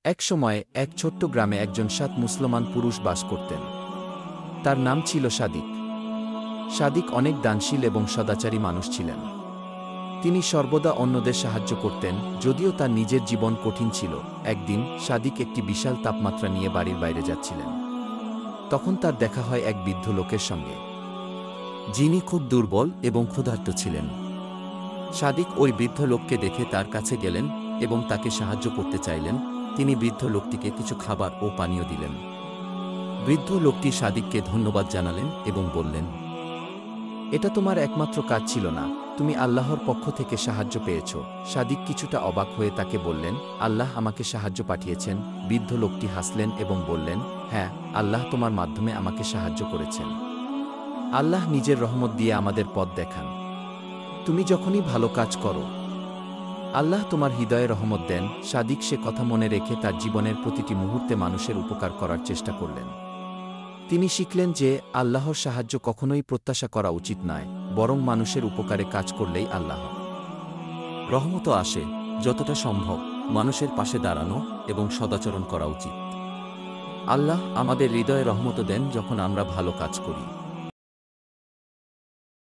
এক সময়ে এক ছোট্ট গ্রামে একজন সৎ মুসলমান পুরুষ বাস করতেন। তার নাম ছিল সাদিক। সাদিক অনেক দানশীল এবং সদাচারী মানুষ ছিলেন। তিনি সর্বদা অন্যদের সাহায্য করতেন, যদিও তার নিজের জীবন কঠিন ছিল। একদিন সাদিক একটি বিশাল তাপমাত্রা নিয়ে বাড়ির বাইরে যাচ্ছিলেন। তখন তার দেখা হয় এক বৃদ্ধ লোকের সঙ্গে, যিনি খুব দুর্বল এবং ক্ষুধার্ত ছিলেন। সাদিক ওই বৃদ্ধ লোককে দেখে তার কাছে গেলেন এবং তাকে সাহায্য করতে চাইলেন। তিনি বৃদ্ধ লোকটিকে কিছু খাবার ও পানীয় দিলেন। বৃদ্ধ লোকটি সাদিককে ধন্যবাদ জানালেন এবং বললেন, এটা তোমার একমাত্র কাজ ছিল না, তুমি আল্লাহর পক্ষ থেকে সাহায্য পেয়েছ। সাদিক কিছুটা অবাক হয়ে তাকে বললেন, আল্লাহ আমাকে সাহায্য পাঠিয়েছেন। বৃদ্ধ লোকটি হাসলেন এবং বললেন, হ্যাঁ, আল্লাহ তোমার মাধ্যমে আমাকে সাহায্য করেছেন। আল্লাহ নিজের রহমত দিয়ে আমাদের পথ দেখান। তুমি যখনই ভালো কাজ করো, আল্লাহ তোমার হৃদয়ে রহমত দেন। সাদিক সে কথা মনে রেখে তার জীবনের প্রতিটি মুহূর্তে মানুষের উপকার করার চেষ্টা করলেন। তিনি শিখলেন যে আল্লাহর সাহায্য কখনোই প্রত্যাশা করা উচিত নয়, বরং মানুষের উপকারে কাজ করলেই আল্লাহ রহমত আসে। যতটা সম্ভব মানুষের পাশে দাঁড়ানো এবং সদাচরণ করা উচিত। আল্লাহ আমাদের হৃদয়ে রহমত দেন যখন আমরা ভালো কাজ করি।